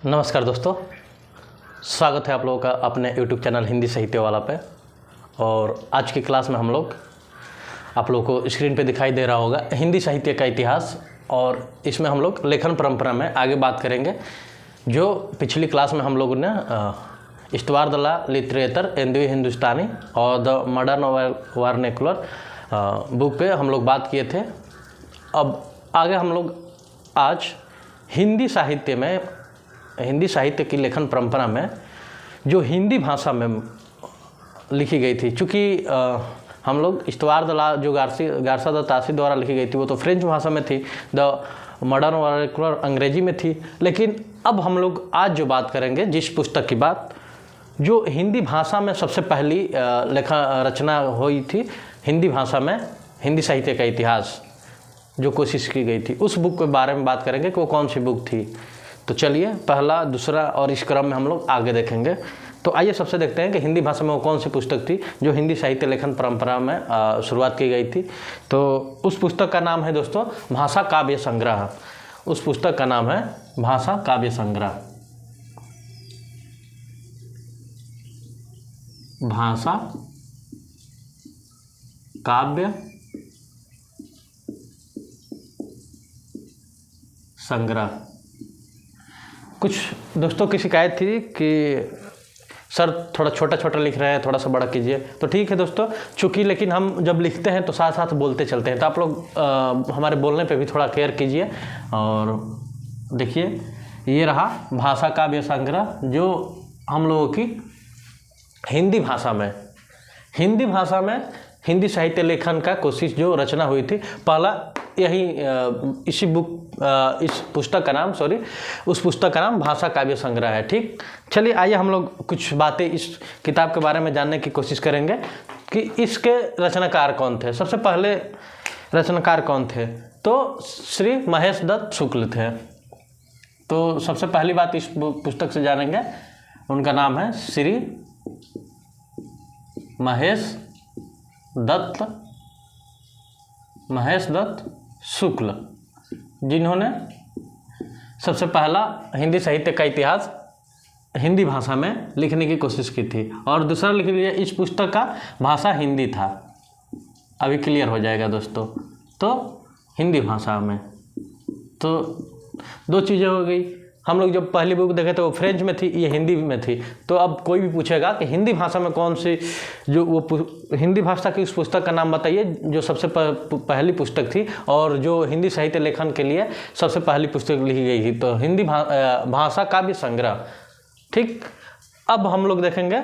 नमस्कार दोस्तों, स्वागत है आप लोगों का अपने YouTube चैनल हिंदी साहित्य वाला पे। और आज की क्लास में हम लोग आप लोगों को स्क्रीन पे दिखाई दे रहा होगा हिंदी साहित्य का इतिहास, और इसमें हम लोग लेखन परंपरा में आगे बात करेंगे। जो पिछली क्लास में हम लोगों ने इस्तवार द ला लिटरेचर इन द हिंदुस्तानी और द मॉडर्न वर्नेकुलर बुक पे हम लोग बात किए थे। अब आगे हम लोग आज हिंदी साहित्य की लेखन परंपरा में जो हिंदी भाषा में लिखी गई थी, चूँकि हम लोग इस्तवार द ला जो गार्सा द तासी द्वारा लिखी गई थी वो तो फ्रेंच भाषा में थी, द मॉडर्न वर्नाकुलर अंग्रेजी में थी। लेकिन अब हम लोग आज जो बात करेंगे जिस पुस्तक की बात, जो हिंदी भाषा में सबसे पहली रचना हुई थी हिंदी भाषा में, हिंदी साहित्य का इतिहास जो कोशिश की गई थी, उस बुक के बारे में बात करेंगे कि वो कौन सी बुक थी। तो चलिए पहला, दूसरा और इस क्रम में हम लोग आगे देखेंगे। तो आइए सबसे देखते हैं कि हिंदी भाषा में वो कौन सी पुस्तक थी जो हिंदी साहित्य लेखन परंपरा में शुरुआत की गई थी। तो उस पुस्तक का नाम है दोस्तों भाषा काव्य संग्रह। उस पुस्तक का नाम है भाषा काव्य संग्रह। भाषा काव्य संग्रह। कुछ दोस्तों की शिकायत थी कि सर थोड़ा छोटा छोटा लिख रहे हैं, थोड़ा सा बड़ा कीजिए। तो ठीक है दोस्तों, चूँकि लेकिन हम जब लिखते हैं तो साथ साथ बोलते चलते हैं, तो आप लोग हमारे बोलने पे भी थोड़ा केयर कीजिए। और देखिए ये रहा भाषा काव्य संग्रह, जो हम लोगों की हिंदी भाषा में हिंदी साहित्य लेखन का कोशिश जो रचना हुई थी, पहला यही इस पुस्तक का नाम उस पुस्तक का नाम भाषा काव्य संग्रह है। ठीक, चलिए आइए हम लोग कुछ बातें इस किताब के बारे में जानने की कोशिश करेंगे कि इसके रचनाकार कौन थे। सबसे पहले रचनाकार कौन थे, तो श्री महेश दत्त शुक्ल थे। तो सबसे पहली बात इस पुस्तक से जानेंगे, उनका नाम है श्री महेश दत्त शुक्ल, जिन्होंने सबसे पहला हिंदी साहित्य का इतिहास हिंदी भाषा में लिखने की कोशिश की थी। और दूसरा लिख लीजिए, इस पुस्तक का भाषा हिंदी था। अभी क्लियर हो जाएगा दोस्तों। तो हिंदी भाषा में तो दो चीज़ें हो गई। हम लोग जब पहली बुक देखे तो वो फ्रेंच में थी, ये हिंदी में थी। तो अब कोई भी पूछेगा कि हिंदी भाषा में कौन सी, जो वो हिंदी भाषा की उस पुस्तक का नाम बताइए जो सबसे पहली पुस्तक थी और जो हिंदी साहित्य लेखन के लिए सबसे पहली पुस्तक लिखी गई थी। तो हिंदी भाषा काव्य संग्रह। ठीक, अब हम लोग देखेंगे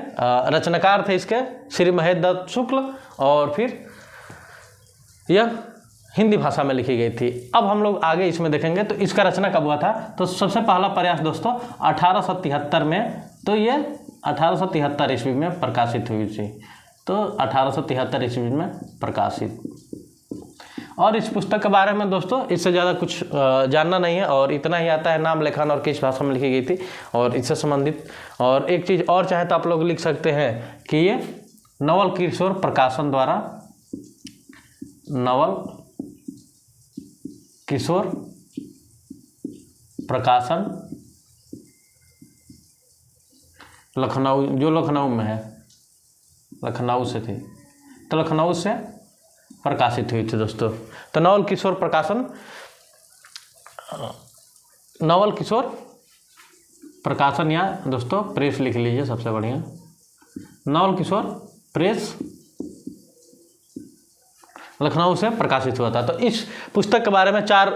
रचनाकार थे इसके श्री महेश दत्त शुक्ल, और फिर यह हिंदी भाषा में लिखी गई थी। अब हम लोग आगे इसमें देखेंगे तो इसका रचना कब हुआ था। तो सबसे पहला प्रयास दोस्तों 1873 में, तो ये 1873 ईस्वी में प्रकाशित हुई थी। तो 1873 ईस्वी में प्रकाशित। और इस पुस्तक के बारे में दोस्तों इससे ज़्यादा कुछ जानना नहीं है, और इतना ही आता है नाम, लेखन और किस भाषा में लिखी गई थी और इससे संबंधित। और एक चीज़ और चाहे तो आप लोग लिख सकते हैं कि ये नवल किशोर प्रकाशन द्वारा, नवल किशोर प्रकाशन लखनऊ, जो लखनऊ में है, लखनऊ से थी, तो लखनऊ से प्रकाशित हुई थी दोस्तों। तो नवल किशोर प्रकाशन, नवल किशोर प्रकाशन, या दोस्तों प्रेस लिख लीजिए सबसे बढ़िया, नवल किशोर प्रेस लखनऊ से प्रकाशित हुआ था। तो इस पुस्तक के बारे में चार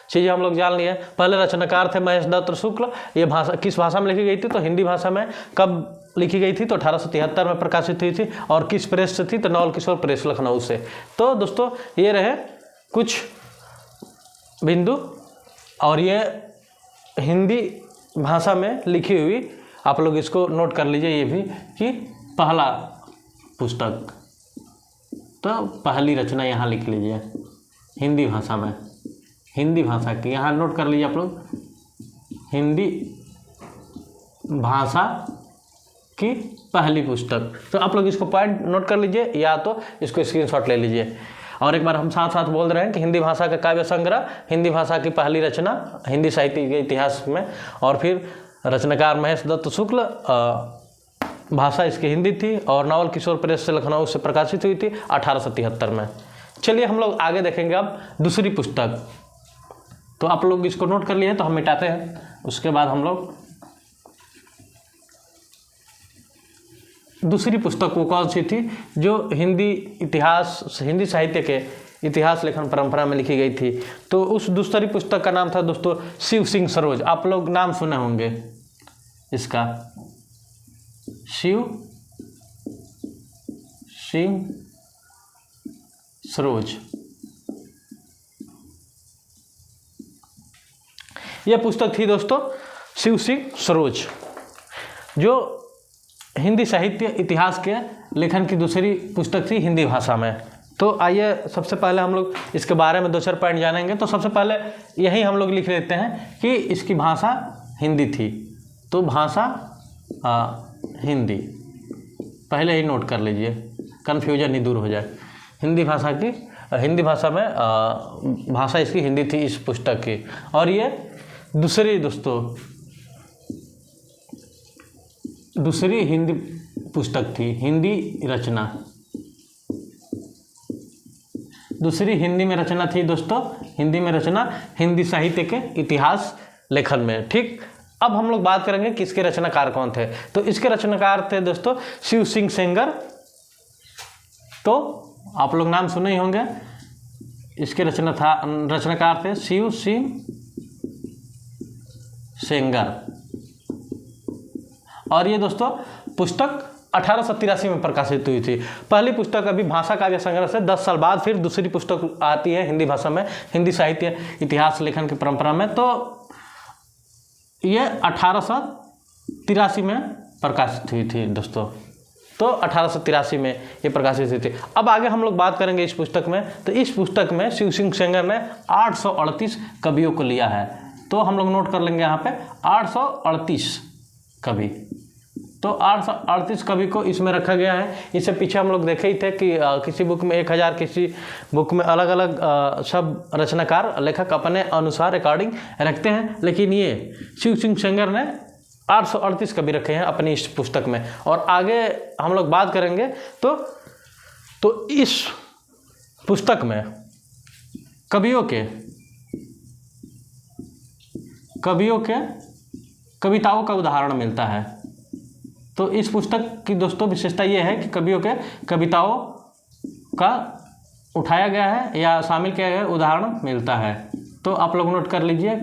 चीज़ें हम लोग जान लिए। पहले रचनाकार थे महेश दत्त शुक्ल। ये भाषा किस भाषा में लिखी गई थी, तो हिंदी भाषा में कब लिखी गई थी, तो 1873 में प्रकाशित हुई थी। और किस प्रेस से थी, तो नवल किशोर प्रेस लखनऊ से। तो दोस्तों ये रहे कुछ बिंदु, और ये हिंदी भाषा में लिखी हुई, आप लोग इसको नोट कर लीजिए ये भी, कि पहला पुस्तक, तो पहली रचना यहाँ लिख लीजिए हिंदी भाषा में, हिंदी भाषा की यहाँ नोट कर लीजिए आप लोग, हिंदी भाषा की पहली पुस्तक। तो आप लोग इसको पॉइंट नोट कर लीजिए, या तो इसको स्क्रीनशॉट ले लीजिए। और एक बार हम साथ साथ बोल रहे हैं कि हिंदी भाषा का काव्य संग्रह, हिंदी भाषा की पहली रचना हिंदी साहित्य के इतिहास में, और फिर रचनाकार महेश दत्त शुक्ल, भाषा इसकी हिंदी थी और नावल किशोर प्रेस से लखनऊ से प्रकाशित हुई थी 1873 में। चलिए हम लोग आगे देखेंगे अब दूसरी पुस्तक। तो आप लोग इसको नोट कर लिए तो हम मिटाते हैं, उसके बाद हम लोग दूसरी पुस्तक वो कौन सी थी जो हिंदी साहित्य के इतिहास लेखन परंपरा में लिखी गई थी। तो उस दूसरी पुस्तक का नाम था दोस्तों शिव सिंह सरोज। आप लोग नाम सुने होंगे इसका, शिव सिंह सरोज। यह पुस्तक थी दोस्तों शिव सिंह सरोज, जो हिंदी साहित्य इतिहास के लेखन की दूसरी पुस्तक थी हिंदी भाषा में। तो आइए सबसे पहले हम लोग इसके बारे में 2-4 पॉइंट जानेंगे। तो सबसे पहले यही हम लोग लिख लेते हैं कि इसकी भाषा हिंदी थी। तो भाषा हिंदी पहले ही नोट कर लीजिए, कन्फ्यूजन नहीं दूर हो जाए। हिंदी भाषा में भाषा इसकी हिंदी थी इस पुस्तक की। और ये दूसरी हिंदी पुस्तक थी, हिंदी रचना, दूसरी हिंदी में रचना थी दोस्तों, हिंदी में रचना हिंदी साहित्य के इतिहास लेखन में। ठीक, अब हम लोग बात करेंगे कि इसके रचनाकार कौन थे। तो इसके रचनाकार थे दोस्तों शिव सिंह सेंगर। तो आप लोग नाम सुने ही होंगे। इसके रचनाकार थे शिव सिंह सेंगर। और ये दोस्तों पुस्तक 1883 में प्रकाशित हुई थी। पहली पुस्तक अभी भाषा काव्य संग्रह से 10 साल बाद फिर दूसरी पुस्तक आती है हिंदी भाषा में, हिंदी साहित्य इतिहास लेखन की परंपरा में। तो ये 1883 में प्रकाशित हुई थी दोस्तों। तो 1883 में ये प्रकाशित हुई थी। अब आगे हम लोग बात करेंगे इस पुस्तक में। तो इस पुस्तक में शिव सिंह सेंगर ने 838 कवियों को लिया है। तो हम लोग नोट कर लेंगे यहाँ पे 838 कवि। तो 838 कवि को इसमें रखा गया है। इससे पीछे हम लोग देखे ही थे कि किसी बुक में 1000, किसी बुक में अलग अलग सब रचनाकार लेखक अपने अनुसार अकॉर्डिंग रखते हैं, लेकिन ये शिव सिंह सेंगर ने 838 कवि रखे हैं अपनी इस पुस्तक में। और आगे हम लोग बात करेंगे तो इस पुस्तक में कवियों के कविताओं का उदाहरण मिलता है। तो इस पुस्तक की दोस्तों विशेषता ये है कि कवियों के कविताओं का उठाया गया है या शामिल किया गया उदाहरण मिलता है। तो आप लोग नोट कर लीजिए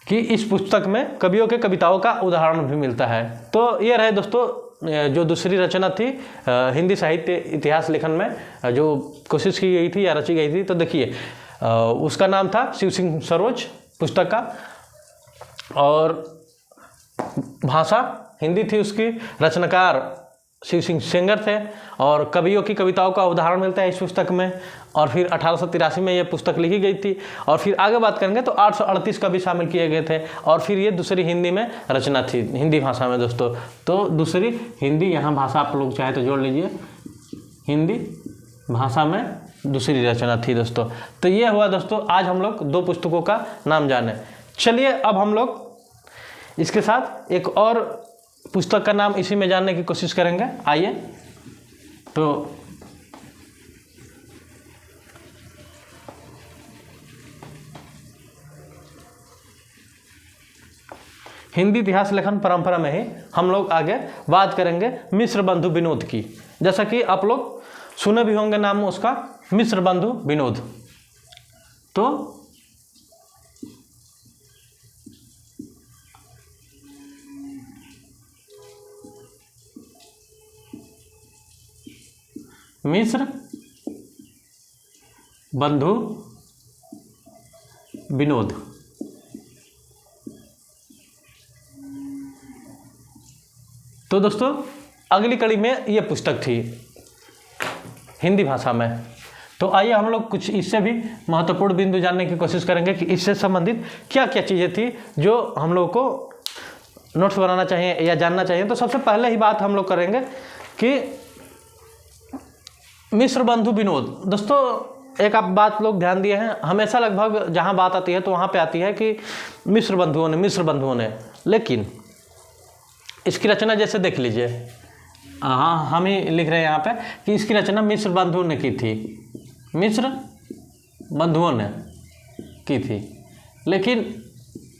कि इस पुस्तक में कवियों के कविताओं का उदाहरण भी मिलता है। तो ये रहे दोस्तों जो दूसरी रचना थी हिंदी साहित्य इतिहास लेखन में जो कोशिश की गई थी या रची गई थी। तो देखिए उसका नाम था शिव सिंह सरोज पुस्तक का, और भाषा हिंदी थी उसकी, रचनाकार शिव सिंह सेंगर थे, और कवियों की कविताओं का उदाहरण मिलता है इस पुस्तक में। और फिर 1883 में यह पुस्तक लिखी गई थी। और फिर आगे बात करेंगे तो 838 कवि शामिल किए गए थे। और फिर ये दूसरी हिंदी में रचना थी, हिंदी भाषा में दोस्तों। तो दूसरी हिंदी, यहाँ भाषा आप लोग चाहे तो जोड़ लीजिए, हिंदी भाषा में दूसरी रचना थी दोस्तों। तो ये हुआ दोस्तों, आज हम लोग 2 पुस्तकों का नाम जाने। चलिए अब हम लोग इसके साथ एक और पुस्तक का नाम इसी में जानने की कोशिश करेंगे। आइए, तो हिंदी इतिहास लेखन परंपरा में ही हम लोग आगे बात करेंगे मिश्र बंधु विनोद की। जैसा कि आप लोग सुने भी होंगे नाम उसका, मिश्र बंधु विनोद। तो मिश्र बंधु विनोद, तो दोस्तों अगली कड़ी में ये पुस्तक थी हिंदी भाषा में। तो आइए हम लोग कुछ इससे भी महत्वपूर्ण बिंदु जानने की कोशिश करेंगे कि इससे संबंधित क्या क्या चीज़ें थी जो हम लोग को नोट्स बनाना चाहिए या जानना चाहिए। तो सबसे पहले ही बात हम लोग करेंगे कि मिश्र बंधु विनोद। दोस्तों एक आप बात लोग ध्यान दिए हैं, हमेशा लगभग जहाँ बात आती है तो वहाँ पे आती है कि मिस्र बंधुओं ने, लेकिन इसकी रचना जैसे देख लीजिए, हाँ हम ही लिख रहे हैं यहाँ पे कि इसकी रचना मिस्र बंधुओं ने की थी, मिस्र बंधुओं ने की थी। लेकिन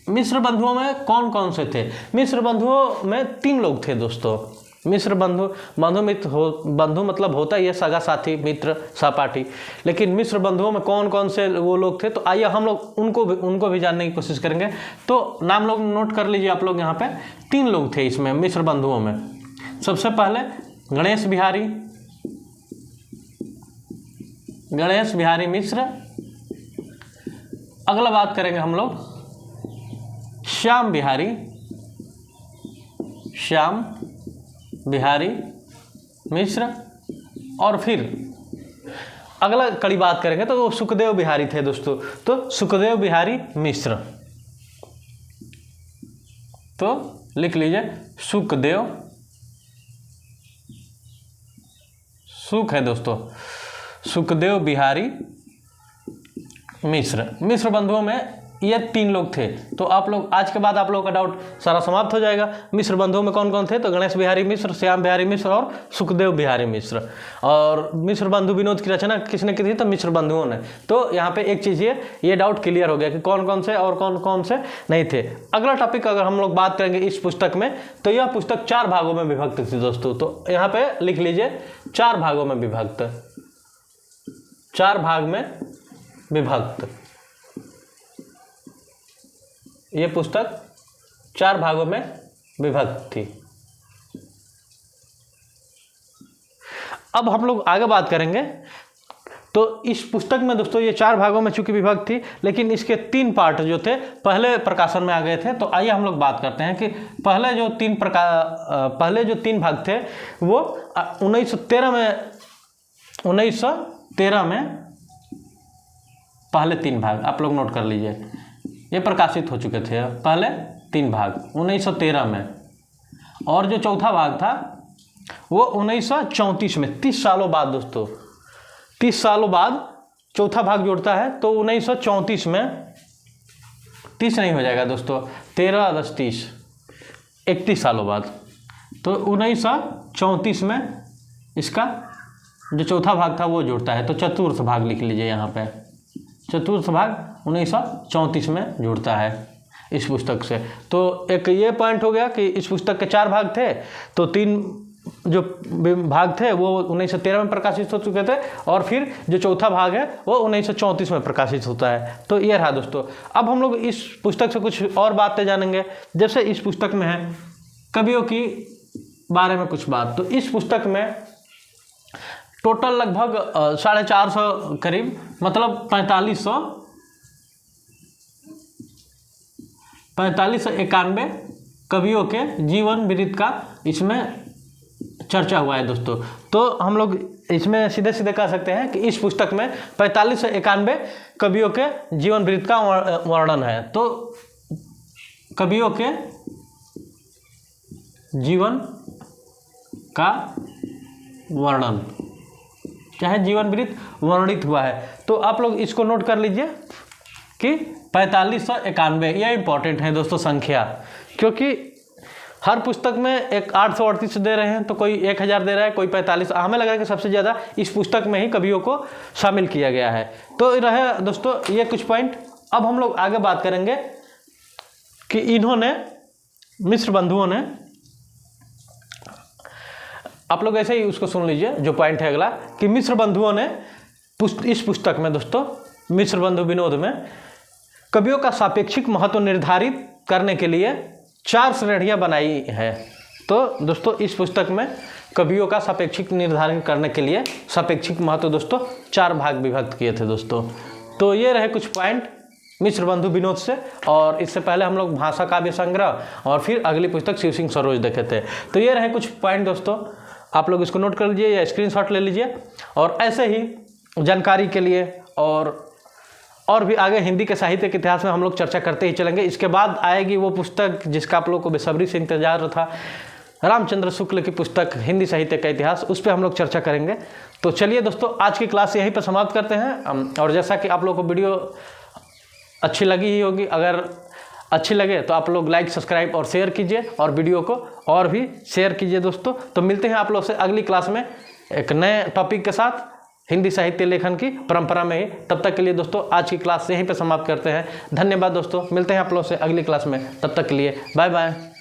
मिस्र बंधुओं में कौन कौन से थे? मिस्र बंधुओं में 3 लोग थे दोस्तों। मिस्र बंधु मतलब होता ही है सगा साथी, मित्र, सहपाठी। लेकिन मिस्र बंधुओं में कौन कौन से वो लोग थे, तो आइए हम लोग उनको भी जानने की कोशिश करेंगे। तो नाम लोग नोट कर लीजिए आप लोग, यहाँ पे 3 लोग थे इसमें मिस्र बंधुओं में। सबसे पहले गणेश बिहारी मिश्र। अगला बात करेंगे हम लोग श्याम बिहारी मिश्र। और फिर अगला कड़ी बात करेंगे तो वो सुखदेव बिहारी थे दोस्तों, तो सुखदेव बिहारी मिश्र। तो लिख लीजिए सुखदेव, सुख है दोस्तों, सुखदेव बिहारी मिश्र बंधुओं में ये 3 लोग थे। तो आप लोग आज के बाद आप लोगों का डाउट सारा समाप्त हो जाएगा। मिस्र बंधुओं में कौन कौन थे? तो गणेश बिहारी मिश्र, श्याम बिहारी मिश्र और सुखदेव बिहारी मिश्र। और मिस्र बंधु विनोद की रचना किसने की थी? तो मिस्र बंधुओं ने। तो यहाँ पे एक चीज़ ये डाउट क्लियर हो गया कि कौन कौन से और कौन कौन से नहीं थे। अगला टॉपिक अगर हम लोग बात करेंगे इस पुस्तक में, तो यह पुस्तक 4 भागों में विभक्त थी दोस्तों। तो यहाँ पे लिख लीजिए 4 भागों में विभक्त, 4 भाग में विभक्त। ये पुस्तक 4 भागों में विभक्त थी। अब हम लोग आगे बात करेंगे। तो इस पुस्तक में दोस्तों ये 4 भागों में चूंकि विभक्त थी, लेकिन इसके 3 पार्ट जो थे पहले प्रकाशन में आ गए थे। तो आइए हम लोग बात करते हैं कि पहले जो 3 भाग थे वो 1913 में पहले 3 भाग आप लोग नोट कर लीजिए, ये प्रकाशित हो चुके थे पहले 3 भाग 1913 में। और जो चौथा भाग था वो 1934 में, 30 सालों बाद दोस्तों, 30 सालों बाद चौथा भाग जुड़ता है। तो 1934 में, 30 नहीं हो जाएगा दोस्तों, 13 10 30, 31 सालों बाद। तो 1934 में इसका जो चौथा भाग था वो जुड़ता है। तो चतुर्थ भाग लिख लीजिए यहाँ पे, चतुर्थ भाग 1934 में जुड़ता है इस पुस्तक से। तो एक ये पॉइंट हो गया कि इस पुस्तक के 4 भाग थे, तो 3 जो भाग थे वो 1913 में प्रकाशित हो चुके थे, और फिर जो चौथा भाग है वो 1934 में प्रकाशित होता है। तो ये रहा दोस्तों। अब हम लोग इस पुस्तक से कुछ और बातें जानेंगे। जैसे इस पुस्तक में है कवियों की बारे में कुछ बात। तो इस पुस्तक में टोटल लगभग 450 करीब, मतलब 4591 कवियों के जीवन वृत्त का इसमें चर्चा हुआ है दोस्तों। तो हम लोग इसमें सीधे सीधे कह सकते हैं कि इस पुस्तक में 4591 कवियों के जीवन वृत्त का वर्णन है। तो कवियों के जीवन का वर्णन, चाहे जीवन वृत्त वर्णित हुआ है। तो आप लोग इसको नोट कर लीजिए कि 4591, यह इंपॉर्टेंट है दोस्तों संख्या, क्योंकि हर पुस्तक में एक 838 दे रहे हैं, तो कोई 1000 दे रहा है, कोई 45। हमें लग रहा है कि सबसे ज़्यादा इस पुस्तक में ही कवियों को शामिल किया गया है। तो रहे दोस्तों ये कुछ पॉइंट। अब हम लोग आगे बात करेंगे कि इन्होंने, मिस्र बंधुओं ने, आप लोग ऐसे ही उसको सुन लीजिए जो पॉइंट है अगला, कि मिस्र बंधुओं ने इस पुस्तक में दोस्तों, मिस्र बंधु विनोद में कवियों का सापेक्षिक महत्व निर्धारित करने के लिए 4 श्रेणियां बनाई है। तो दोस्तों इस पुस्तक में कवियों का सापेक्षिक निर्धारण करने के लिए सापेक्षिक महत्व दोस्तों 4 भाग विभक्त किए थे दोस्तों। तो ये रहे कुछ पॉइंट मिस्र बंधु विनोद से। और इससे पहले हम लोग भाषा काव्य संग्रह और फिर अगली पुस्तक शिव सिंह सरोज देखे थे। तो ये रहे कुछ पॉइंट दोस्तों, आप लोग इसको नोट कर लीजिए या स्क्रीनशॉट ले लीजिए। और ऐसे ही जानकारी के लिए और भी आगे हिंदी के साहित्य के इतिहास में हम लोग चर्चा करते ही चलेंगे। इसके बाद आएगी वो पुस्तक जिसका आप लोग को बेसब्री से इंतजार था, रामचंद्र शुक्ल की पुस्तक हिंदी साहित्य का इतिहास, उस पर हम लोग चर्चा करेंगे। तो चलिए दोस्तों, आज की क्लास यहीं पर समाप्त करते हैं। और जैसा कि आप लोगों को वीडियो अच्छी लगी ही होगी, अगर अच्छी लगे तो आप लोग लाइक, सब्सक्राइब और शेयर कीजिए, और वीडियो को और भी शेयर कीजिए दोस्तों। तो मिलते हैं आप लोग से अगली क्लास में एक नए टॉपिक के साथ, हिंदी साहित्य लेखन की परंपरा में ही। तब तक के लिए दोस्तों आज की क्लास यहीं पर समाप्त करते हैं। धन्यवाद दोस्तों, मिलते हैं आप लोग से अगली क्लास में। तब तक के लिए बाय बाय।